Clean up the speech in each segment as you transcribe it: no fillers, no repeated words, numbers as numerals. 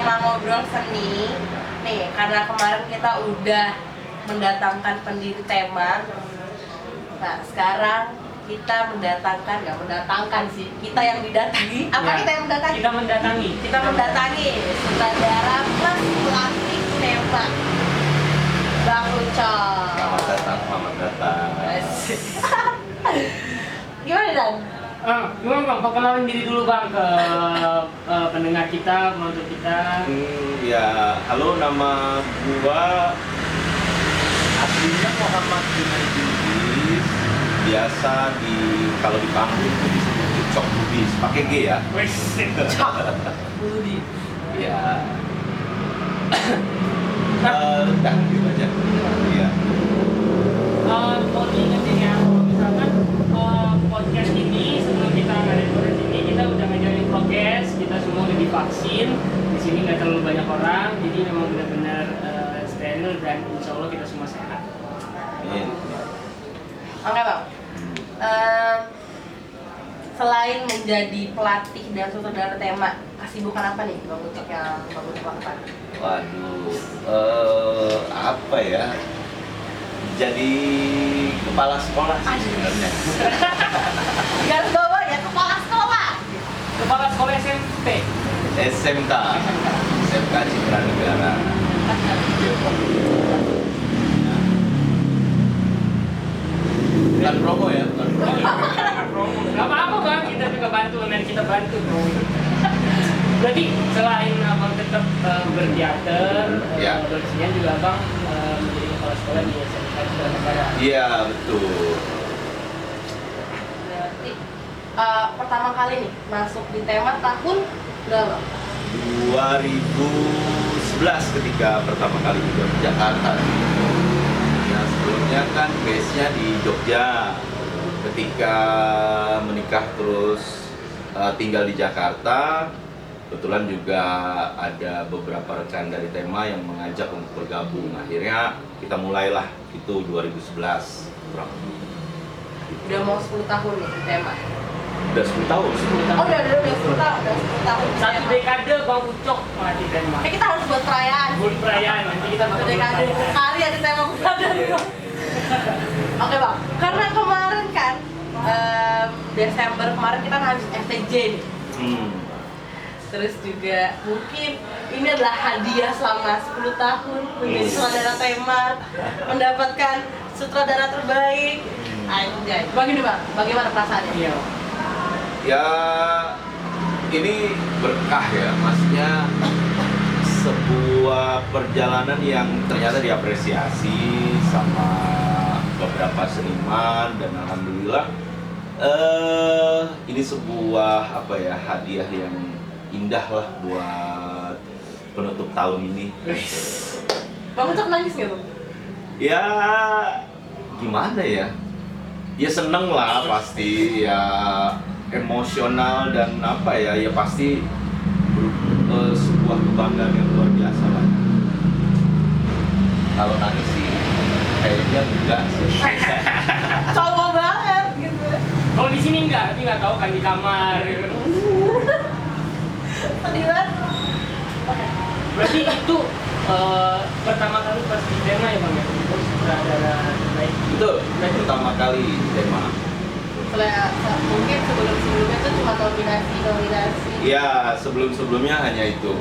tema ngobrol seni nih, karena kemarin kita udah mendatangkan pendiri tema. Nah sekarang kita mendatangkan sih, kita yang didatangi. Apa ya, kita yang mendatangi? Kita mendatangi sutradara plus pelatih tema, Bang Ucok. Selamat datang. Gimana Dan? Gimana Bang, perkenalin diri dulu Bang ke pendengar kita, penonton kita. Ya, halo, nama gua aslinya Muhammad Junaidi. Biasa kalau di panggung itu disebut Ucok Budi, pakai G ya. Ucok Budi. Ya. Udah gitu aja. Iya. Mau diingetin ya, kalau misalkan podcast ini sebelum kita nge-record ini kita udah ngejalanin prokes, kita semua udah divaksin. Di sini nggak terlalu banyak orang, jadi memang benar-benar steril dan insya Allah kita semua sehat. Amin. Oke Bang, selain menjadi pelatih dan sutradara tema, kesibukan apa nih Bang Ucok yang Bang Ucok lakukan? Waduh, apa ya? Jadi kepala sekolah sih sebenarnya. Garis bawah ya, kepala sekolah. Kepala sekolah SMP. SMK Citra Negara. Bukan promo ya, bukan promo. Gak apa-apa Bang, kita juga bantu, nanti kita bantu dong. Berarti selain Abang tetap berteater, Ya. berkesenian juga Abang menjadi kepala sekolah di SMK Citra Negara. Iya, betul. Berarti pertama kali nih masuk di tema tahun berapa? 2011 ketika pertama kali juga ke Jakarta. Nah, sebelumnya kan base-nya di Jogja. Ketika menikah terus tinggal di Jakarta, kebetulan juga ada beberapa rekan dari tema yang mengajak untuk bergabung. Akhirnya kita mulailah itu 2011 kurang lebih. Udah mau 10 tahun nih di tema. Udah 10 tahun. 10 tahun. Oh udah 10 tahun, udah 10 tahun. di Satu tema. dekade Bang Ucok melatih tema. Kita harus buat perayaan. Bulan perayaan, nanti kita Satu bakal dekade perayaan. sekali ada tema sutradara. Oke Bang, karena kemarin kan Desember kemarin kita kan habis FTJ nih. Terus juga mungkin ini adalah hadiah selama 10 tahun menjadi sutradara tema, mendapatkan sutradara terbaik. Anjay. Bagaimana perasaannya? Iya. Ya, ini berkah ya, maksudnya sebuah perjalanan yang ternyata diapresiasi sama beberapa seniman dan alhamdulillah ini sebuah apa ya, hadiah yang indah lah buat penutup tahun ini. Bang Ucok nangis nggak Bang? Ya gimana ya? Ya seneng lah pasti, ya emosional dan apa ya, ya pasti sebuah kebanggaan yang luar biasa lah. Kalau nangis sih kayaknya enggak sih. Cowok banget gitu. Kalau di sini enggak, tapi nggak tahu kan di kamar. Sedih banget. Berarti itu pertama kali pas di tema ya Bang ya? Untuk sutradara terbaik. Itu pertama kali di tema. Mungkin sebelum-sebelumnya itu cuma nominasi. Ya sebelum-sebelumnya hanya itu.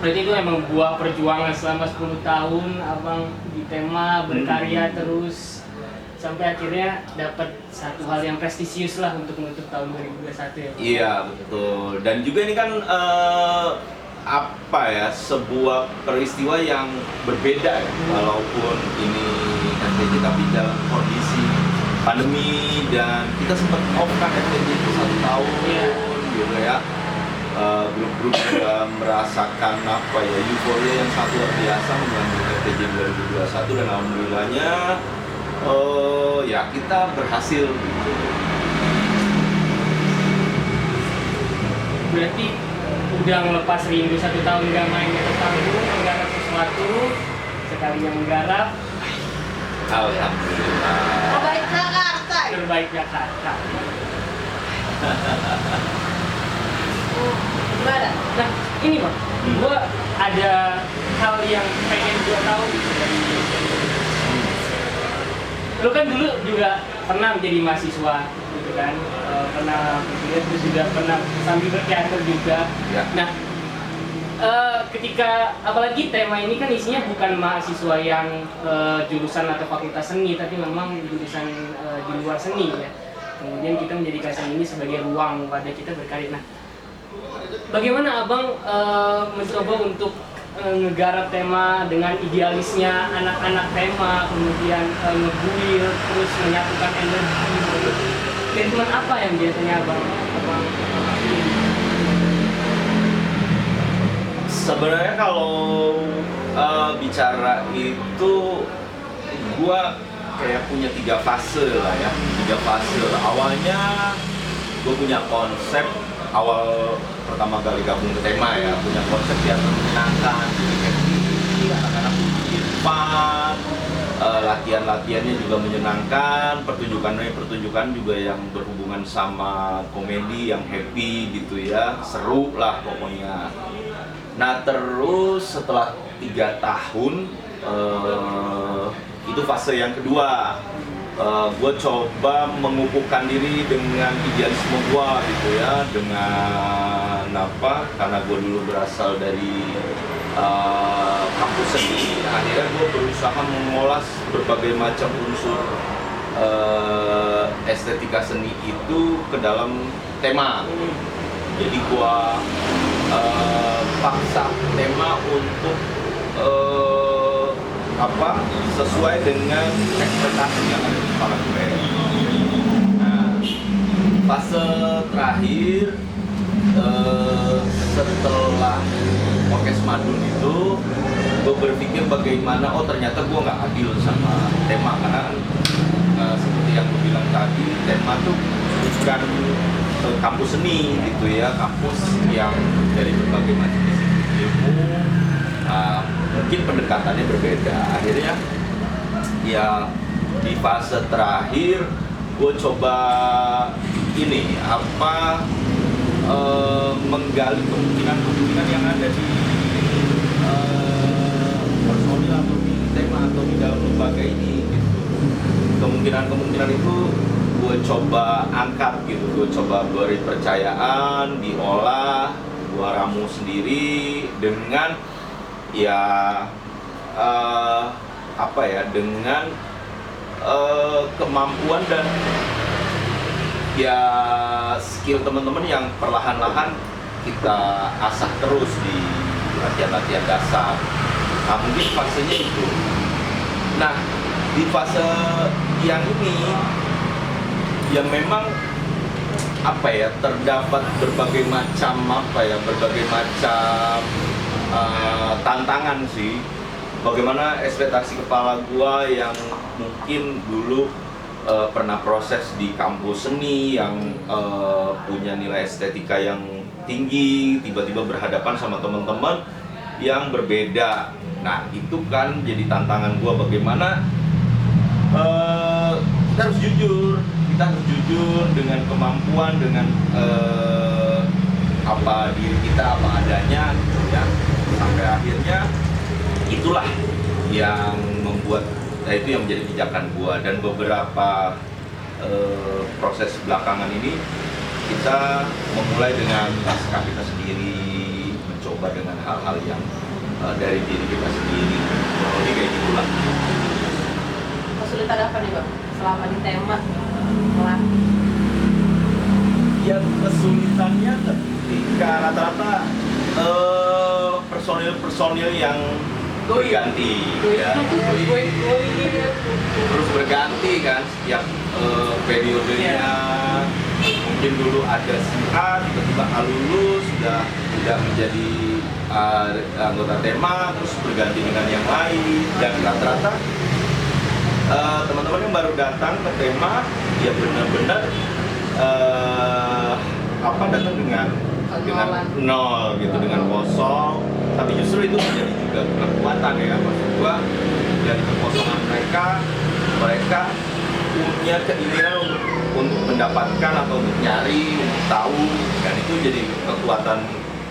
Berarti itu emang buah perjuangan selama 10 tahun Abang di tema berkarya terus sampai akhirnya dapat satu hal yang prestisius lah untuk menutup tahun 2021 ya. Iya betul. Dan juga ini kan apa ya, sebuah peristiwa yang berbeda ya. Walaupun ini FTJ tapi dalam kondisi pandemi dan kita sempat off kan FTJ itu 1 tahun gitu ya. Grup-grup juga merasakan apa ya, euforia yang sangat luar biasa menyambut FTJ 2021 dan alhamdulillahnya ya kita berhasil gitu. Berarti udah ngelepas rindu 1 tahun nggak main ke panggung, menggarap sesuatu, sekali yang menggarap. Alhamdulillah. Terbaik Jakarta. Terbaik Jakarta. Gimana? Nah, ini Bang, gue ada hal yang pengen gue tahu gitu dari lu kan dulu juga pernah menjadi mahasiswa gitu kan, pernah berkuliah terus juga pernah sambil berteater juga. Ya. Nah, ketika apalagi tema ini kan isinya bukan mahasiswa yang jurusan atau fakultas seni, tapi memang jurusan di luar seni ya. Kemudian kita menjadikan seni ini sebagai ruang pada kita berkarya. Nah, bagaimana abang mencoba untuk ngegarap tema dengan idealisnya anak-anak tema, kemudian ngebuil, terus menyatukan energi. Treatment apa yang biasanya abang Sebenarnya kalau bicara itu, gua kayak punya 3 fase lah ya. 3 fase. Awalnya gue punya konsep, awal pertama kali gabung ke tema ya, punya konsep yang menyenangkan, jadi happy, anak-anak bikin fun, latihan-latihannya juga menyenangkan, pertunjukan juga yang berhubungan sama komedi yang happy gitu ya, seru lah pokoknya. Nah terus setelah 3 tahun, itu fase yang kedua. Gue coba mengukuhkan diri dengan idealisme gue gitu ya, dengan apa, karena gue dulu berasal dari kampus seni, akhirnya gue berusaha mengolah berbagai macam unsur estetika seni itu ke dalam tema. Jadi gue paksa tema untuk sesuai dengan ekspektasi yang ada di kepala gue. Nah, fase terakhir setelah Orkes Madun itu, gue berpikir bagaimana, ternyata gue nggak adil sama tema, karena seperti yang gue bilang tadi, tema tuh bukan kampus seni gitu ya, kampus yang dari berbagai macam disiplin ilmu. Mungkin pendekatannya berbeda. Akhirnya ya di fase terakhir gue coba menggali kemungkinan yang ada di personil atau di tema atau di dalam lembaga ini gitu. Kemungkinan itu gue coba angkat gitu, gue coba beri percayaan, diolah, gue ramu sendiri dengan dengan kemampuan dan ya skill teman-teman yang perlahan-lahan kita asah terus di latihan-latihan dasar. Nah mungkin fasenya itu. Nah di fase yang ini yang memang terdapat berbagai macam tantangan sih. Bagaimana ekspektasi kepala gua yang mungkin dulu pernah proses di kampus seni yang punya nilai estetika yang tinggi, tiba-tiba berhadapan sama teman-teman yang berbeda. Nah itu kan jadi tantangan gua, bagaimana kita harus jujur dengan kemampuan, dengan diri kita apa adanya gitu ya. Sampai akhirnya itulah yang membuat, itu yang menjadi pijakan gua. Dan beberapa proses belakangan ini kita memulai dengan naskah kita sendiri, mencoba dengan hal-hal yang dari diri kita sendiri. Jadi kayak gitulah. Kesulitan apa nih Bang selama di tema melatih? Ya kesulitannya ketika rata-rata personil yang berganti ya, terus berganti kan setiap periodenya. Mungkin dulu ada si A, tiba-tiba A lulus, sudah tidak menjadi anggota tema, terus berganti dengan yang lain. Dan rata-rata teman-teman yang baru datang ke tema ya benar-benar datang dengan nol gitu, dengan kosong. Tapi justru itu menjadi juga kekuatan ya, maksud gua dari kekosongan mereka punya keinginan untuk mendapatkan atau untuk nyari, untuk tahu, dan itu jadi kekuatan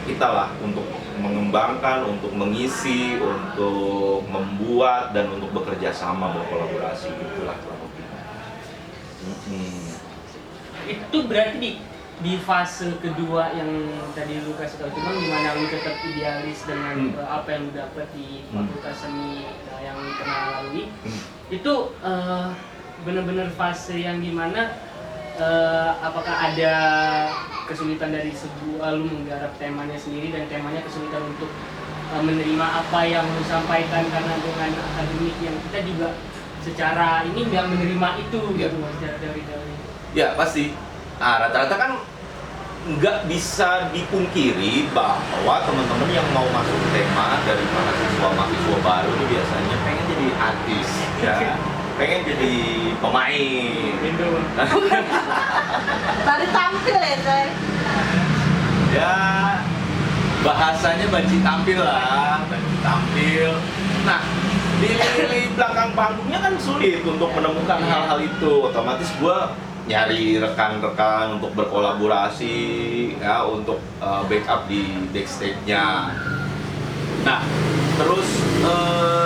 kita lah untuk mengembangkan, untuk mengisi, untuk membuat dan untuk bekerja sama, berkolaborasi gitulah kurang lebih. Itu berarti di fase kedua yang tadi lu kasih tahu, cuma gimana lu tetap idealis dengan apa yang lu dapat di fakultas seni yang pernah lalui. Itu benar-benar fase yang gimana apakah ada kesulitan dari sebuah lu menggarap temanya sendiri dan temanya kesulitan untuk menerima apa yang lu sampaikan karena dengan akademik yang kita juga secara ini nggak menerima itu gitu mas, secara teori-teori. Ya pasti. Nah, rata-rata kan nggak bisa dipungkiri bahwa teman-teman yang mau masuk tema dari mahasiswa baru ini biasanya pengen jadi artis, ya, pengen jadi pemain. Tadi tampil ya coy. Ya bahasanya banci tampil lah, banci tampil. Nah di belakang panggungnya kan sulit untuk menemukan hal-hal itu. Otomatis gua nyari rekan-rekan untuk berkolaborasi, ya, untuk backup di backstage-nya. Nah, terus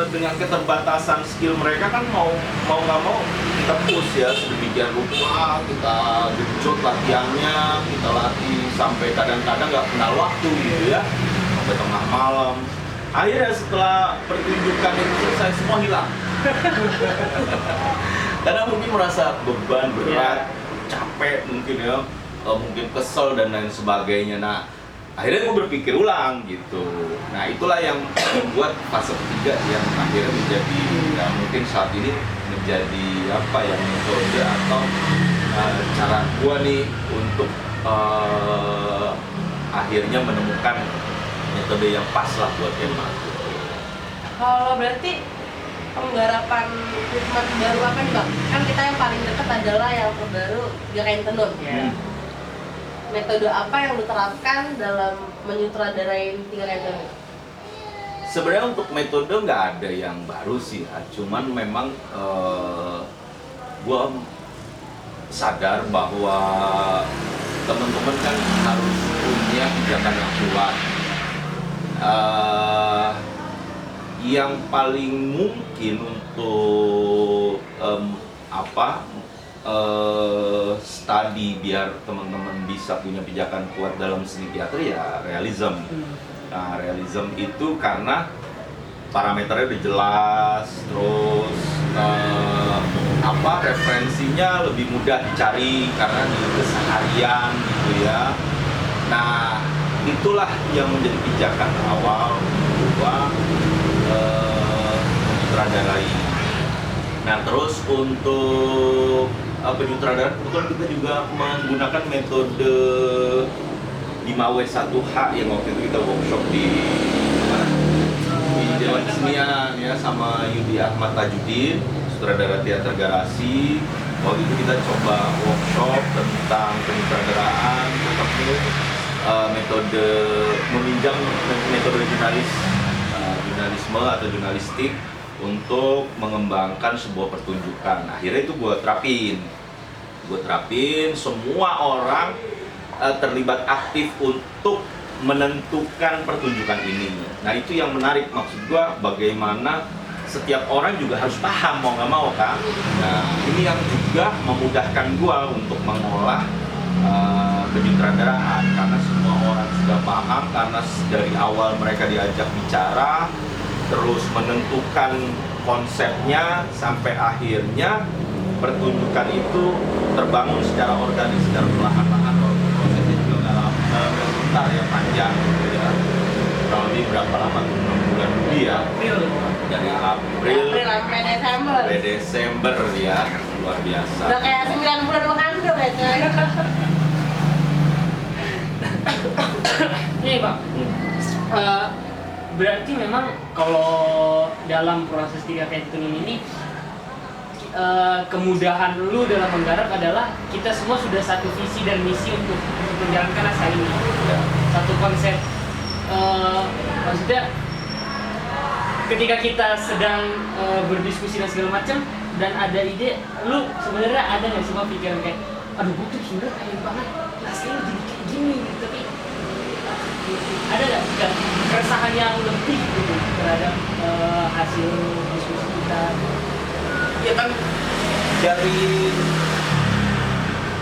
dengan keterbatasan skill mereka kan mau nggak mau kita push ya sedemikian rupa, kita genjot latihannya, kita latih sampai kadang-kadang nggak kenal waktu gitu ya, sampai tengah malam. Akhirnya setelah pertunjukan itu selesai semua hilang. Karena mungkin merasa beban, berat, capek mungkin ya, mungkin kesel dan lain sebagainya. Nah, akhirnya gue berpikir ulang gitu. Nah, itulah yang membuat fase ketiga yang akhirnya menjadi, ya mungkin saat ini menjadi apa ya, metode atau cara gue nih untuk akhirnya menemukan metode yang pas lah buat tema. Kalau berarti penggarapan treatment baru apa nih bang? Kan kita yang paling dekat adalah yang terbaru Gerakan Tenun ya. Metode apa yang lu terapkan dalam menyutradarain Gerakan Tenun? Sebenarnya untuk metode nggak ada yang baru sih ya. Cuman memang gue sadar bahwa teman-teman kan harus punya pijakan yang kuat. Yang paling mungkin untuk study biar teman-teman bisa punya pijakan kuat dalam seni teater ya realism. Nah, realism itu karena parameternya udah jelas, terus referensinya lebih mudah dicari karena di keseharian gitu ya. Nah, itulah yang menjadi pijakan awal bahwa menyutradarai. Nah, terus untuk penyutradaraan kebetulan kita juga menggunakan metode 5W1H yang waktu itu kita workshop di Dewan Kesenian ya sama Yudi Ahmad Tajudin, sutradara teater Garasi. Waktu itu kita coba workshop tentang penyutradaraan, ketemu metode meminjam metode jurnalisme atau jurnalistik untuk mengembangkan sebuah pertunjukan. Akhirnya itu gue terapin semua orang terlibat aktif untuk menentukan pertunjukan ini. Nah, itu yang menarik, maksud gue bagaimana setiap orang juga harus paham mau nggak mau kan. Nah, ini yang juga memudahkan gue untuk mengolah penyutradaraan karena semua orang sudah paham, karena dari awal mereka diajak bicara, terus menentukan konsepnya sampai akhirnya pertunjukan itu terbangun secara organik, secara perlahan-lahan. Prosesnya juga dalam bentar ya, panjang gitu ya. Kurang lebih berapa lama? 6 bulan lebih ya. Dari April sampai Desember ya, luar biasa. Udah kayak 9 bulan mengandung ya coy. Nih Pak, berarti memang kalau dalam proses Gerakan Tenun ini kemudahan lu dalam menggarap adalah kita semua sudah satu visi dan misi untuk menjalankan asa ini. Satu konsep, maksudnya ketika kita sedang berdiskusi dan segala macam dan ada ide, lu sebenarnya ada nggak sih pikiran kayak, aduh gue tuh sebenarnya pengen banget rasanya jadi kayak gini, tapi keresahan yang lebih gitu terhadap hasil diskusi kita. Ya kan dari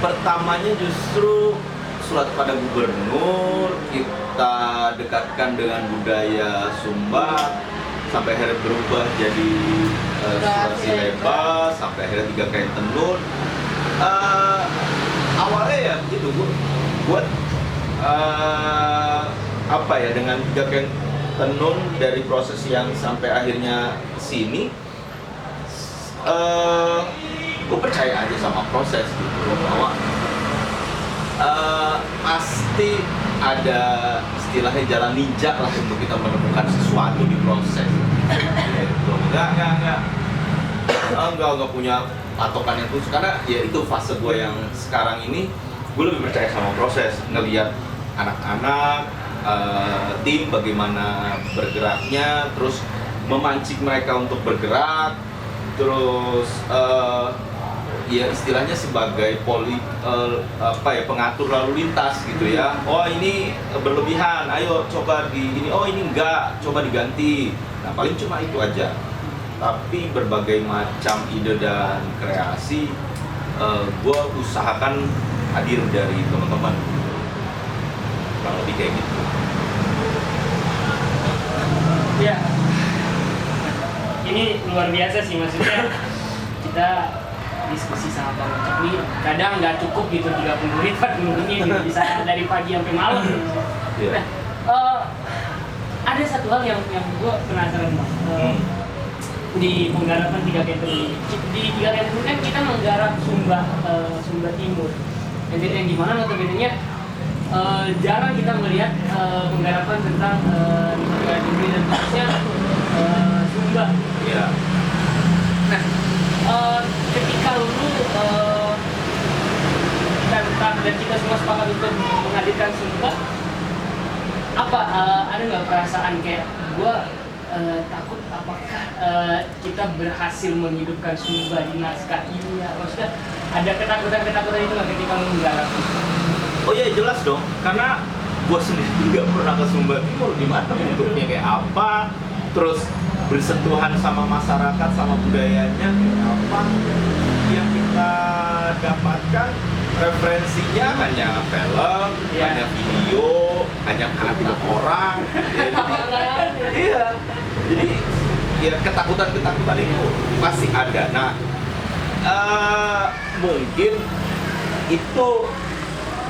pertamanya justru surat pada gubernur kita dekatkan dengan budaya Sumba sampai akhirnya berubah jadi surat sileba sampai akhirnya 3 kain tenun. Awalnya ya begitu buat apa ya, dengan 3 kain tenun dari proses yang sampai akhirnya sini, gue percaya aja sama proses gitu bahwa pasti ada istilahnya jalan ninja lah untuk kita menemukan sesuatu di proses. Enggak punya patokan yang khusus karena ya itu fase gue yang sekarang ini gue lebih percaya sama proses, ngelihat anak-anak tim bagaimana bergeraknya, terus memancing mereka untuk bergerak, terus ya istilahnya sebagai pengatur lalu lintas gitu ya. Oh ini berlebihan, ayo coba ini. Oh ini enggak, coba diganti. Nah paling cuma itu aja. Tapi berbagai macam ide dan kreasi gue usahakan hadir dari teman-teman. Kalau lebih kayak gitu. Ya, ini luar biasa sih, maksudnya kita diskusi sama Bang Ucok nih kadang nggak cukup gitu 30 menit, 40 menit gitu, bisa dari pagi sampai malam. Yeah. Nah, ada satu hal yang gue penasaran Bang. Di penggarapan 3 kain tenun ini, di 3 kain tenun kan kita menggarap Sumba Timur, yang dimana notabene-nya jarang kita melihat penggarapan tentang negara Timur dan khususnya Sumba. Yeah. Nah, ketika lu dan kita semua sepakat untuk menghadirkan Sumba, apa ada nggak perasaan kayak gue takut apakah kita berhasil menghidupkan Sumba di naskah ini ya? Maksudnya ada ketakutan itu nggak ketika lu menggarap? Oh iya jelas dong, karena gue sendiri nggak pernah ke Sumba Timur, gimana bentuknya kayak apa, terus bersentuhan sama masyarakat, sama budayanya kayak apa. Yang kita dapatkan referensinya hanya film, hanya video, hanya kata orang. Iya, jadi ya ketakutan itu pasti ada. Nah, mungkin itu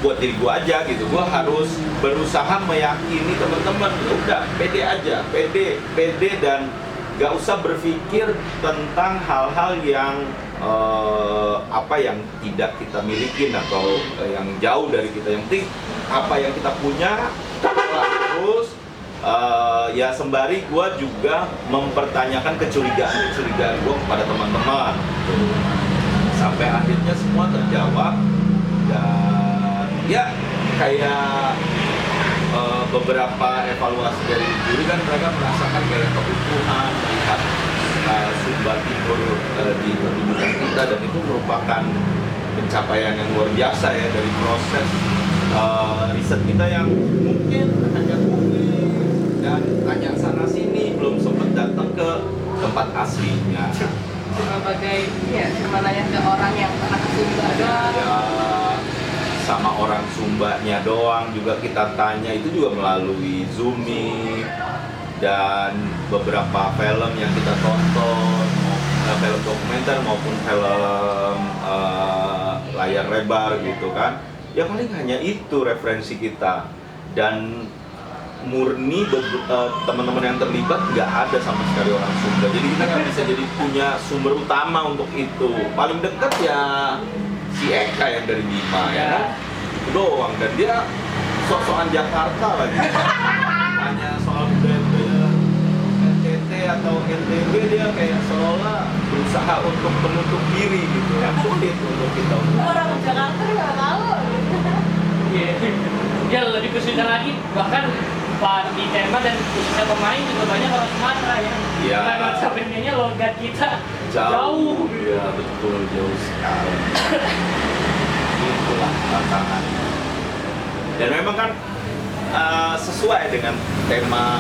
buat diri gue aja gitu, gue harus berusaha meyakini teman-teman, udah pede aja, pede dan gak usah berpikir tentang hal-hal yang yang tidak kita milikin atau yang jauh dari kita. Yang penting apa yang kita punya terus ya sembari gue juga mempertanyakan kecurigaan gue kepada teman-teman sampai akhirnya semua terjawab. Dan ya kayak beberapa evaluasi dari juri kan mereka merasakan kayak kebutuhan melihat Sumba Timur di pertunjukan kita, dan itu merupakan pencapaian yang luar biasa ya dari proses riset kita yang mungkin hanya googling dan tanya sana sini, belum sempat datang ke tempat aslinya. Sebagai cuma nanya ke orang yang pernah ke Sumba doang. Ya, sama orang Sumbanya doang juga kita tanya, itu juga melalui Zooming dan beberapa film yang kita tonton, film dokumenter maupun film layar lebar gitu kan. Ya paling hanya itu referensi kita, dan murni teman-teman yang terlibat nggak ada sama sekali orang Sumba. Jadi kita nggak bisa jadi punya sumber utama untuk itu. Paling dekat ya si Eka yang dari Bima ya, itu doang, dan dia sok-sokan Jakarta lagi. Tanya soal budaya NTT atau NTB, dia kayak seolah berusaha untuk menutup diri gitu. Yang sulit untuk kita. Orang Jakarta nggak tahu. Iya, dia lebih kesulitan lagi, bahkan di tema dan khususnya pemain juga banyak orang Sumatera ya. Iya. Karena sebenarnya logat kita Jauh. Iya betul, jauh sekali. Itulah tantangan. Dan memang kan sesuai dengan tema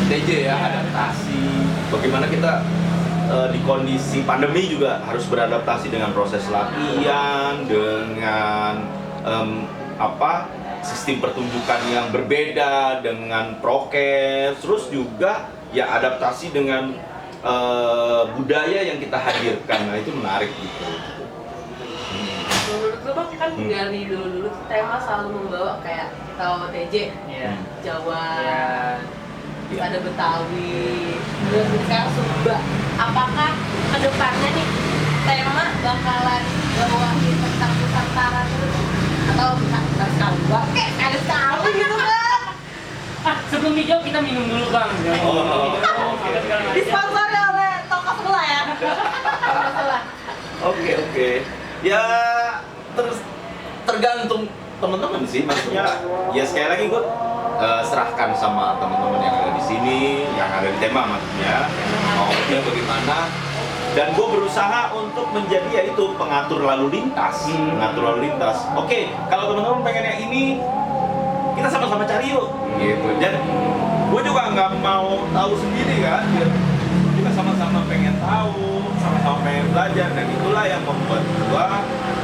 STJ ya, adaptasi. Bagaimana kita di kondisi pandemi juga harus beradaptasi dengan proses latihan, dengan sistem pertunjukan yang berbeda, dengan prokes, terus juga ya adaptasi dengan budaya yang kita hadirkan. Nah itu menarik gitu. Menurut lu Bang, kan dari dulu-dulu tema selalu membawa kayak kita OTJ, Jawa, ada Betawi, terus sekarang Sumba. Apakah kedepannya nih tema bakalan bawain tentang Nusantara terus? Atau sekali gitu kan? Sebelum dijawab kita minum dulu Bang. Disponsori oleh toko sebelah ya? Oke. Ya tergantung teman-teman sih, maksudnya ya sekali lagi gue serahkan sama teman-teman yang ada di sini, yang ada di tema maksudnya maunya bagaimana, dan gue berusaha untuk menjadi yaitu pengatur lalu lintas. Oke, kalau teman-teman pengen yang ini, kita sama-sama cari yuk gitu. Dan gue juga nggak mau tahu sendiri kan, kita sama-sama pengen tahu, sama-sama pengen belajar, dan itulah yang membuat gue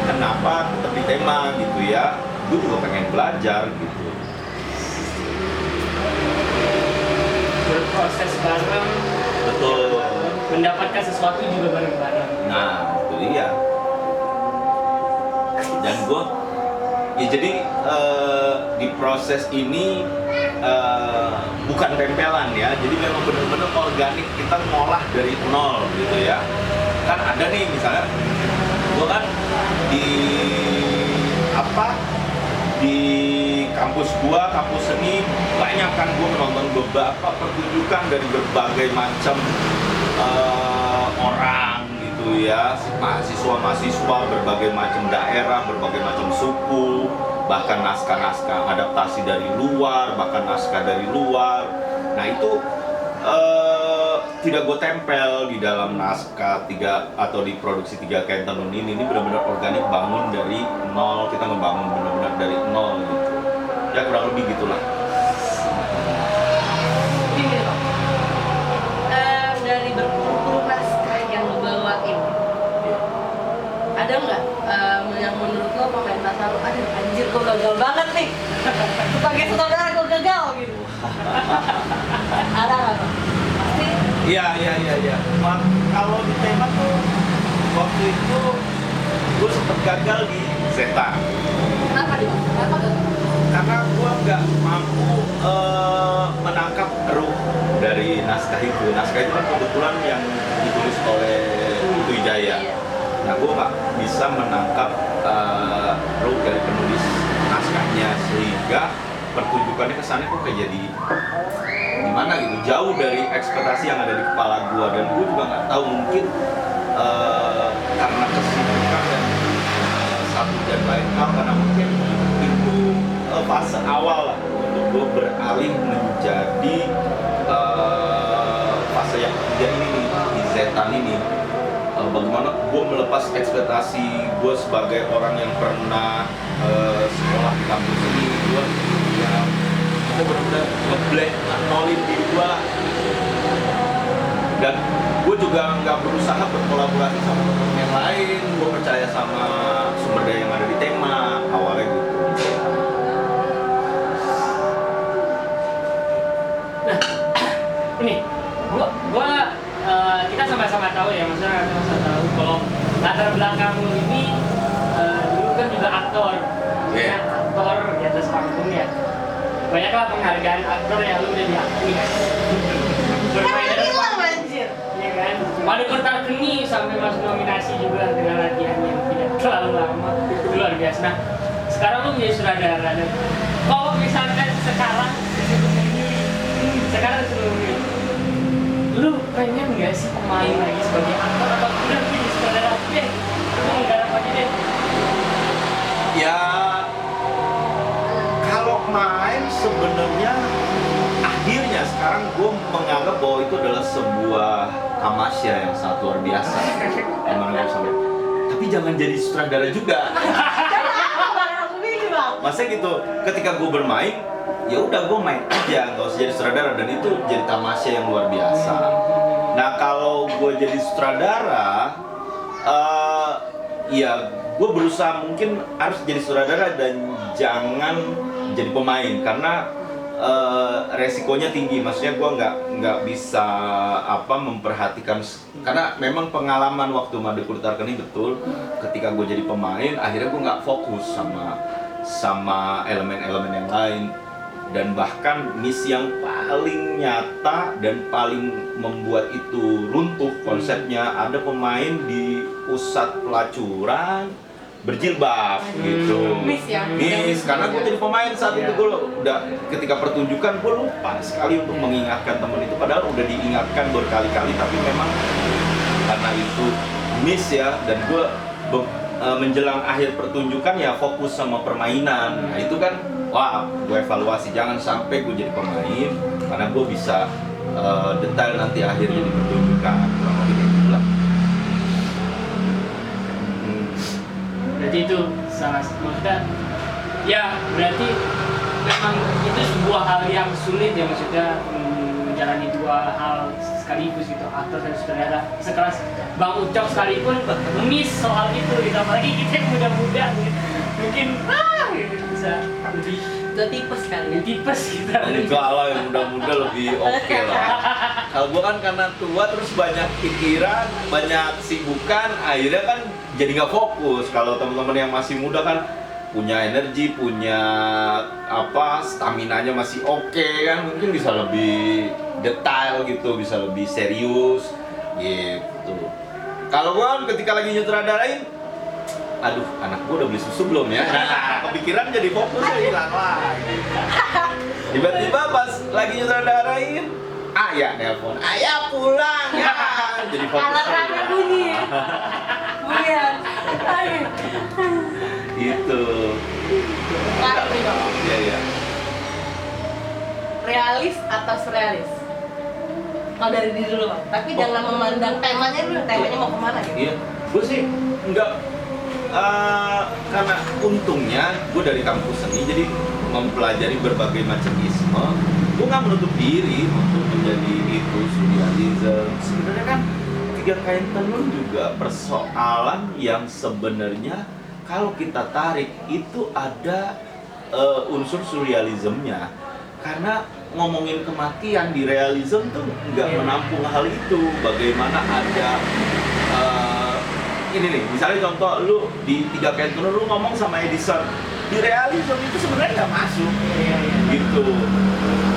kenapa tetap di tema gitu ya. Gue juga pengen belajar gitu. Berproses bareng, Betul. mendapatkan sesuatu juga bareng-bareng. Nah, itu dia. Dan gue ya jadi di proses ini bukan tempelan ya, jadi memang benar-benar organik, kita ngolah dari nol gitu ya. Kan ada nih misalnya gue kan di kampus gua, kampus seni, banyak kan gua menonton beberapa pertunjukan dari berbagai macam orang gitu ya, mahasiswa berbagai macam daerah, berbagai macam suku, bahkan naskah-naskah adaptasi dari luar, bahkan naskah dari luar. Nah itu tidak gue tempel di dalam naskah atau di produksi 3 Kentenun ini benar-benar organik, bangun dari nol, kita membangun benar-benar dari nol gitu. Ya kurang lebih gitulah. Gini Bang, dari berpuluh-puluh naskah yang lo bawain, ada nggak yang menurut lo pementasan lo, aduh anjir gue gagal banget nih, sebagai saudara gue gagal gitu? Ada nggak Bang? Iya. Kalau di tema tuh waktu itu gue sempet gagal di Zeta. Kenapa nih Bang? Kenapa gagal? Karena gue nggak mampu menangkap ruh dari naskah itu. Naskah itu kan kebetulan yang ditulis oleh Wijaya. Nah gue nggak bisa menangkap ruh dari penulis naskahnya, sehingga pertunjukannya kesannya kok kayak jadi gimana gitu, jauh dari ekspektasi yang ada di kepala gue. Dan gue juga nggak tahu, mungkin karena kesibukan dan satu dan lain hal, karena mungkin itu fase awal lah untuk gue beralih menjadi fase yang ketiga ini nih, di Zetan ini. Bagaimana gue melepas ekspektasi gue sebagai orang yang pernah sekolah di kampus ini. Gue ya benar-benar nge-blank, nolin diri gue, dan gue juga nggak berusaha berkolaborasi sama teman yang lain. Gue percaya sama sumber daya yang ada di tema awalnya gitu. Nah, ini kita sama-sama tahu ya, maksudnya sama-sama tahu kalau latar belakang lu ini dulu kan juga aktor, aktor di atas panggung ya. Banyaklah penghargaan aktor yang lu udah diakui kan. Bermain atas panggung, ya kan. Madu Kertarkeni sampai masuk nominasi juga dengan latihan yang tidak terlalu lama, itu luar biasa. Nah, sekarang lu menjadi sutradara, dan kalau misalkan sekarang disuruh milih, lu pengen nggak sih main lagi sebagai aktor atau udah jadi sutradara deh? Lu menggarap aja deh. Ya kalau main sebenarnya akhirnya sekarang gue menganggap bahwa itu adalah sebuah tamasya yang sangat luar biasa. Tapi jangan jadi sutradara juga. Jangan aku milih Bang. maksudnya gitu, ketika gue bermain, ya udah gue main aja, nggak usah jadi sutradara, dan itu jadi tamasya yang luar biasa. Nah kalau gue jadi sutradara, ya gue berusaha mungkin harus jadi sutradara dan jangan jadi pemain, karena resikonya tinggi. Maksudnya gue nggak bisa memperhatikan, karena memang pengalaman waktu Made Kulit Arkeni betul, ketika gue jadi pemain akhirnya gue nggak fokus sama elemen-elemen yang lain. Dan bahkan misi yang paling nyata dan paling membuat itu runtuh konsepnya, ada pemain di pusat pelacuran berjilbab gitu. Miss ya? Miss, karena gue jadi pemain saat itu, gue udah ketika pertunjukan gue lupa sekali untuk mengingatkan temen itu, padahal udah diingatkan berkali-kali, tapi memang karena itu miss ya, dan gue menjelang akhir pertunjukan ya fokus sama permainan. Nah itu kan, wah, gue evaluasi jangan sampai gue jadi pemain, karena gue bisa detail nanti akhirnya di pertunjukan, kurang lebih kayak gitu lah. Berarti itu salah maksudnya ya, berarti memang itu sebuah hal yang sulit ya, maksudnya menjalani dua hal sekaligus gitu, aktor dan sutradara. Sekelas Bang Ucok sekalipun miss soal itu gitu, apalagi kita yang muda-muda gitu. Mungkin gitu, bisa lebih tipes kali ya? tipes gitu. Enggak lah, yang muda-muda lebih oke lah. Kalau gue kan karena tua terus banyak pikiran, banyak sibukan, akhirnya kan jadi nggak fokus. Kalau teman-teman yang masih muda kan punya energi, punya stamina-nya masih oke kan, mungkin bisa lebih detail gitu, bisa lebih serius gitu. Kalau gue kan ketika lagi nyutradarain, aduh, anak gue udah beli susu belum ya? Nah, kepikiran jadi fokusnya hilang lagi. Tiba-tiba pas lagi nyutradarain, ayah nelpon, ayah pulang ya. Jadi fokus. Alarmnya bunyi. Bunyian. Gitu. Sekarang nih dong. Iya, iya. Realis atau surrealis? Kalau dari diri dulu Bang, tapi jangan memandang temanya dulu, temanya mau kemana gitu. Iya, gue sih enggak, karena untungnya gue dari kampus seni, jadi mempelajari berbagai macam isme. Gue nggak menutup diri untuk menjadi itu surrealism. Sebenarnya kan Tiga Kain Tenun juga persoalan yang sebenarnya kalau kita tarik itu ada unsur surrealismnya, karena ngomongin kematian di realism tuh nggak menampung hal itu. Bagaimana ada ini nih, misalnya contoh lu di Tiga Kain Tenun lu ngomong sama Edison, di realism itu sebenarnya nggak masuk gitu.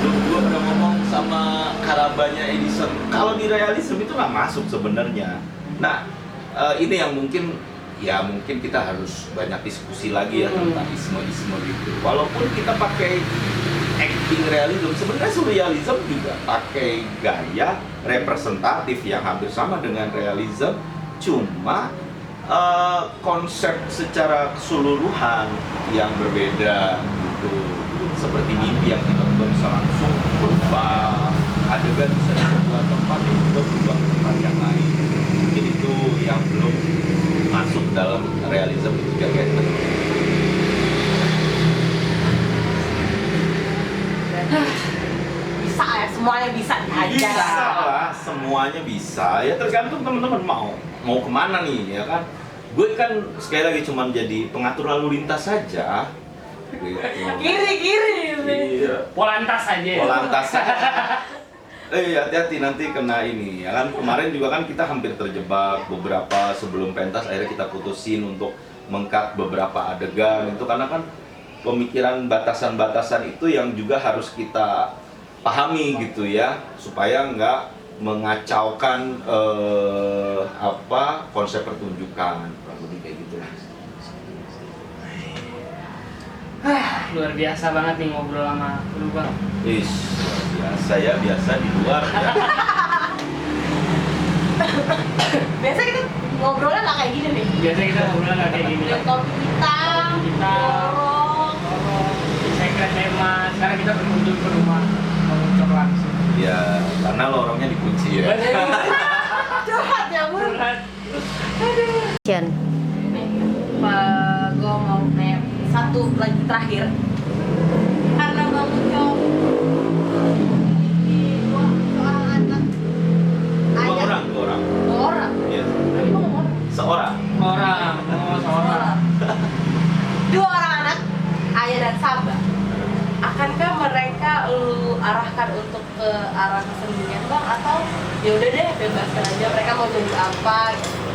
Lu gua udah ngomong sama Karabanya Edison, kalau di realism itu nggak masuk sebenarnya. Nah ini yang mungkin kita harus banyak diskusi lagi ya tentang isme-isme gitu. Walaupun kita pakai acting realism, sebenarnya surrealism juga pakai gaya representatif yang hampir sama dengan realism, cuma konsep secara keseluruhan yang berbeda gitu. Seperti mimpi yang kita bisa langsung berubah, adegan bisa di sebuah tempat yang juga berubah ke tempat yang lain. Mungkin itu yang belum masuk dalam realism itu Tiga Kain Tenun. Bisa ya, semuanya bisa aja. Bisa lah, semuanya bisa. Ya tergantung teman-teman mau kemana nih, ya kan? Gue kan sekali lagi cuma jadi pengatur lalu lintas saja. Gitu. Kiri. Iya. Polantas aja ya? Polantas saja. Hati-hati nanti kena ini, ya kan? Kemarin juga kan kita hampir terjebak beberapa sebelum pentas, akhirnya kita putusin untuk meng-cut beberapa adegan itu, karena kan pemikiran batasan-batasan itu yang juga harus kita pahami gitu ya, supaya nggak mengacaukan konsep pertunjukan, kurang lebih kayak gitu lah. Luar biasa banget nih ngobrol sama lu Bang. Biasa di luar ya. Biasa kita ngobrolnya nggak kayak gini nih. Biasa kita ngobrol nggak kayak gini. Kopi hitam, dorong. Saya kira tema. Sekarang kita berkunjung ke rumah Bang Ucok langsung. Ya, karena lorongnya dikunci ya. Curhat ya Bu. Curhat. Nih, gue mau nanya satu satu lagi terakhir, karena Bang Ucok memiliki dua seorang anak, ayah, Dua orang. dua orang, Iya. tapi kok ngomong Seorang. Orang, seorang. dua orang anak, ayah dan Saba. Akankah mereka lu arahkan untuk ke arah kesenian Bang, atau ya udah deh bebaskan aja mereka mau jadi apa gitu?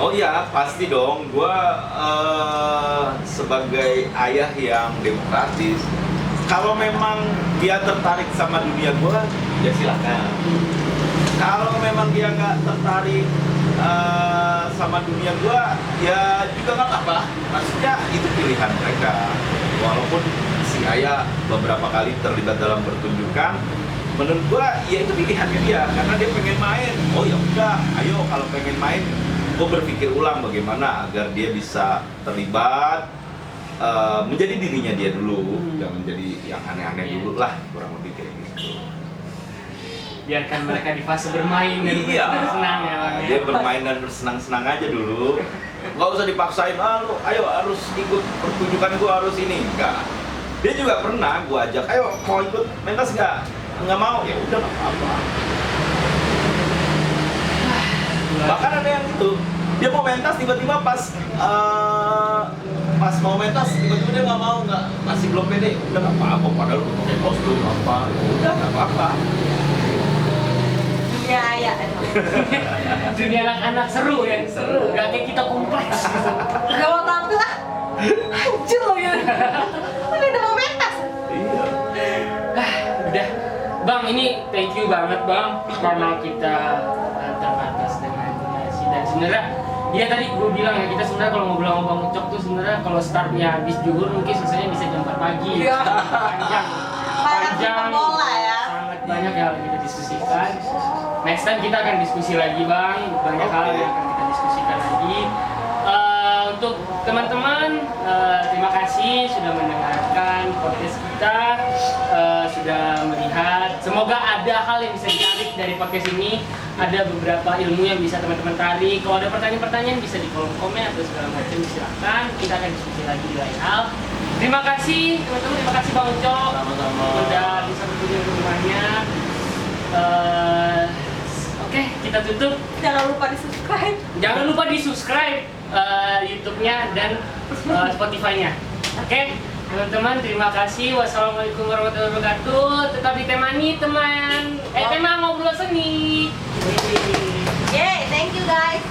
Oh iya, pasti dong. Gua sebagai ayah yang demokratis, kalau memang dia tertarik sama dunia gua, ya silakan. Kalau memang dia nggak tertarik sama dunia gua, ya juga nggak apa-apa. Maksudnya itu pilihan mereka. Walaupun si ayah beberapa kali terlibat dalam pertunjukan, menurut gua ya itu pilihannya dia, karena dia pengen main. Oh ya udah, ayo kalau pengen main, gua berpikir ulang bagaimana agar dia bisa terlibat, menjadi dirinya dia dulu, jangan menjadi yang aneh-aneh dulu lah, kurang lebih kayak gitu. Biarkan mereka di fase bermain dan Iya, bersenang ya Bang. dia bermain dan bersenang-senang aja dulu. Nggak usah dipaksain, lu ayo harus ikut pertunjukan gua, harus ini. Enggak. Dia juga pernah gua ajak, ayo mau ikut pentas nggak? Nggak mau, ya udah nggak apa-apa. Bahkan ada yang itu, dia mau pentas tiba-tiba pas mau pentas tiba-tiba dia nggak mau, masih belum pede. Udah nggak apa-apa, padahal udah pakai kostum apa, udah nggak apa-apa. Dunia ayah. Dunia anak-anak seru ya, seru. Gak kayak kita kompleks. Gak mau tampil lah. Anjir lo ya. Tapi udah mau pentas. Iya. Udah, Bang, ini thank you banget Bang karena kita terbatas dengan durasi dan sebenarnya ya tadi gue bilang ya, kita sebenarnya kalau ngobrol sama Bang Ucok tuh sebenarnya kalau startnya habis zuhur mungkin selesainya bisa jam 4 pagi. Iya. Panjang, bola ya. sangat banyak yang kita diskusikan. Next time kita akan diskusi lagi Bang, banyak hal yang akan kita diskusikan lagi. Untuk teman-teman, terima kasih sudah mendengarkan podcast kita, sudah melihat. Semoga ada hal yang bisa ditarik dari podcast ini, ada beberapa ilmu yang bisa teman-teman tarik. Kalau ada pertanyaan-pertanyaan bisa di kolom komen atau segala macam, silakan. Kita akan diskusi lagi di lain hal. Terima kasih teman-teman, terima kasih Bang Ucok. Sama-sama. Udah bisa berkunjung ke rumahnya. Oke, kita tutup. Jangan lupa di-subscribe. Jangan lupa di-subscribe YouTube-nya dan Spotify-nya. Oke, teman-teman, terima kasih. Wassalamualaikum warahmatullahi wabarakatuh. Tetap ditemani teman. Tema ngobrol seni. Yay, thank you guys.